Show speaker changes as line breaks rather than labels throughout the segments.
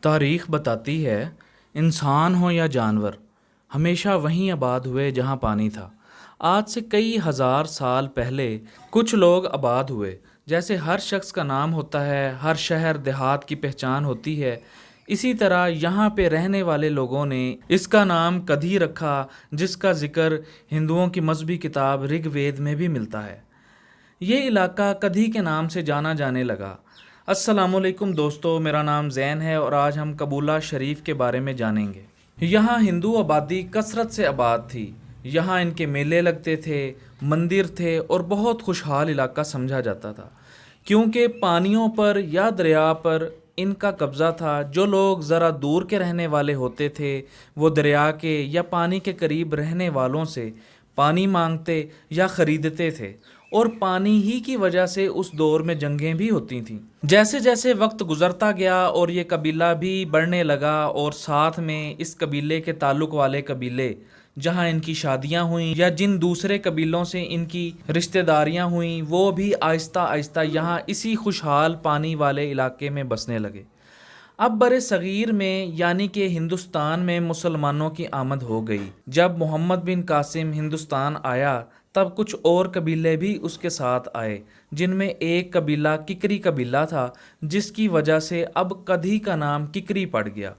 تاریخ بتاتی ہے انسان ہو یا جانور ہمیشہ وہیں آباد ہوئے جہاں پانی تھا۔ آج سے کئی ہزار سال پہلے کچھ لوگ آباد ہوئے۔ جیسے ہر شخص کا نام ہوتا ہے، ہر شہر دیہات کی پہچان ہوتی ہے، اسی طرح یہاں پہ رہنے والے لوگوں نے اس کا نام کدھی رکھا، جس کا ذکر ہندوؤں کی مذہبی کتاب رگ وید میں بھی ملتا ہے۔ یہ علاقہ کدھی کے نام سے جانا جانے لگا۔ السلام علیکم دوستو، میرا نام زین ہے اور آج ہم قبولہ شریف کے بارے میں جانیں گے۔ یہاں ہندو آبادی کثرت سے آباد تھی۔ یہاں ان کے میلے لگتے تھے، مندر تھے اور بہت خوشحال علاقہ سمجھا جاتا تھا، کیونکہ پانیوں پر یا دریا پر ان کا قبضہ تھا۔ جو لوگ ذرا دور کے رہنے والے ہوتے تھے وہ دریا کے یا پانی کے قریب رہنے والوں سے پانی مانگتے یا خریدتے تھے، اور پانی ہی کی وجہ سے اس دور میں جنگیں بھی ہوتی تھیں۔ جیسے جیسے وقت گزرتا گیا اور یہ قبیلہ بھی بڑھنے لگا، اور ساتھ میں اس قبیلے کے تعلق والے قبیلے جہاں ان کی شادیاں ہوئیں یا جن دوسرے قبیلوں سے ان کی رشتہ داریاں ہوئیں، وہ بھی آہستہ آہستہ یہاں اسی خوشحال پانی والے علاقے میں بسنے لگے۔ اب بر صغیر میں یعنی کہ ہندوستان میں مسلمانوں کی آمد ہو گئی۔ جب محمد بن قاسم ہندوستان آیا تب کچھ اور قبیلے بھی اس کے ساتھ آئے، جن میں ایک قبیلہ ککری قبیلہ تھا، جس کی وجہ سے اب کدھی کا نام ککری پڑ گیا۔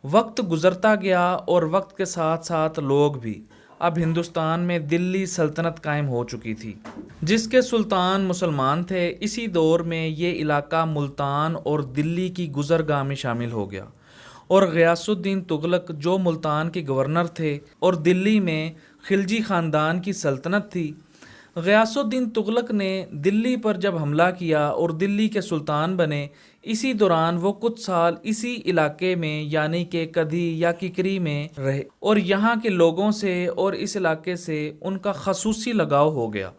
وقت گزرتا گیا اور وقت کے ساتھ ساتھ لوگ بھی۔ اب ہندوستان میں دلی سلطنت قائم ہو چکی تھی، جس کے سلطان مسلمان تھے۔ اسی دور میں یہ علاقہ ملتان اور دلی کی گزرگاہ میں شامل ہو گیا، اور غیاث الدین تغلق جو ملتان کے گورنر تھے اور دلی میں خلجی خاندان کی سلطنت تھی۔ غیاث الدین تغلق نے دلی پر جب حملہ کیا اور دلی کے سلطان بنے، اسی دوران وہ کچھ سال اسی علاقے میں یعنی کہ کدھی یا ککری میں رہے، اور یہاں کے لوگوں سے اور اس علاقے سے ان کا خصوصی لگاؤ ہو گیا،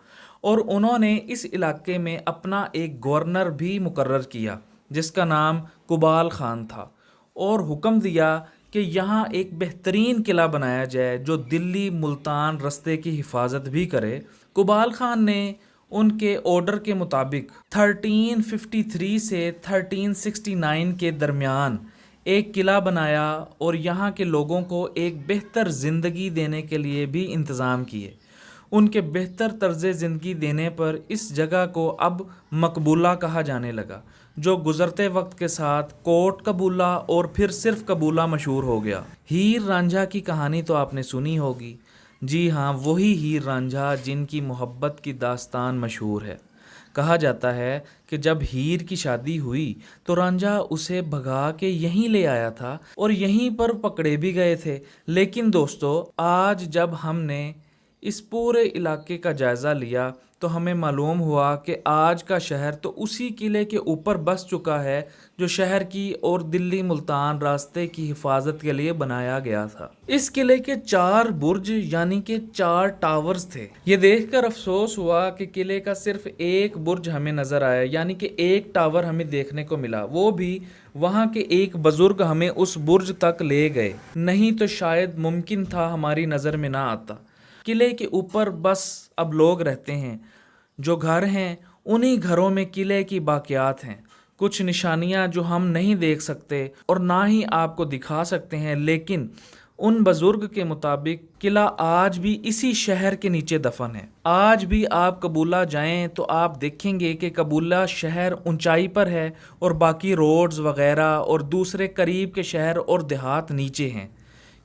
اور انہوں نے اس علاقے میں اپنا ایک گورنر بھی مقرر کیا جس کا نام قبال خان تھا، اور حکم دیا کہ یہاں ایک بہترین قلعہ بنایا جائے جو دلی ملتان رستے کی حفاظت بھی کرے۔ قبال خان نے ان کے آرڈر کے مطابق 1353 سے 1369 کے درمیان ایک قلعہ بنایا، اور یہاں کے لوگوں کو ایک بہتر زندگی دینے کے لیے بھی انتظام کیے۔ ان کے بہتر طرز زندگی دینے پر اس جگہ کو اب مقبولہ کہا جانے لگا، جو گزرتے وقت کے ساتھ کوٹ قبولہ اور پھر صرف قبولہ مشہور ہو گیا۔ ہیر رانجھا کی کہانی تو آپ نے سنی ہوگی۔ جی ہاں، وہی ہیر رانجھا جن کی محبت کی داستان مشہور ہے۔ کہا جاتا ہے کہ جب ہیر کی شادی ہوئی تو رانجھا اسے بھگا کے یہیں لے آیا تھا اور یہیں پر پکڑے بھی گئے تھے۔ لیکن دوستو، آج جب ہم نے اس پورے علاقے کا جائزہ لیا تو ہمیں معلوم ہوا کہ آج کا شہر تو اسی قلعے کے اوپر بس چکا ہے جو شہر کی اور دلی ملتان راستے کی حفاظت کے لیے بنایا گیا تھا۔ اس قلعے کے 4 برج یعنی کہ 4 ٹاورز تھے۔ یہ دیکھ کر افسوس ہوا کہ قلعے کا صرف ایک برج ہمیں نظر آیا، یعنی کہ ایک ٹاور ہمیں دیکھنے کو ملا، وہ بھی وہاں کے ایک بزرگ ہمیں اس برج تک لے گئے، نہیں تو شاید ممکن تھا ہماری نظر میں نہ آتا۔ قلعے کے اوپر بس اب لوگ رہتے ہیں، جو گھر ہیں انہی گھروں میں قلعے کی باقیات ہیں، کچھ نشانیاں جو ہم نہیں دیکھ سکتے اور نہ ہی آپ کو دکھا سکتے ہیں، لیکن ان بزرگ کے مطابق قلعہ آج بھی اسی شہر کے نیچے دفن ہے۔ آج بھی آپ قبولہ جائیں تو آپ دیکھیں گے کہ قبولہ شہر اونچائی پر ہے اور باقی روڈز وغیرہ اور دوسرے قریب کے شہر اور دیہات نیچے ہیں،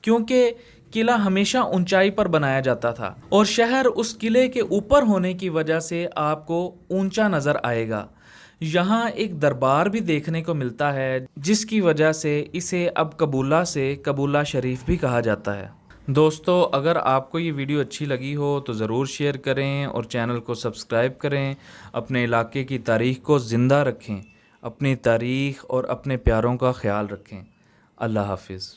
کیونکہ قلعہ ہمیشہ اونچائی پر بنایا جاتا تھا، اور شہر اس قلعے کے اوپر ہونے کی وجہ سے آپ کو اونچا نظر آئے گا۔ یہاں ایک دربار بھی دیکھنے کو ملتا ہے، جس کی وجہ سے اسے اب قبولہ سے قبولہ شریف بھی کہا جاتا ہے۔ دوستو، اگر آپ کو یہ ویڈیو اچھی لگی ہو تو ضرور شیئر کریں اور چینل کو سبسکرائب کریں۔ اپنے علاقے کی تاریخ کو زندہ رکھیں، اپنی تاریخ اور اپنے پیاروں کا خیال رکھیں۔ اللہ حافظ۔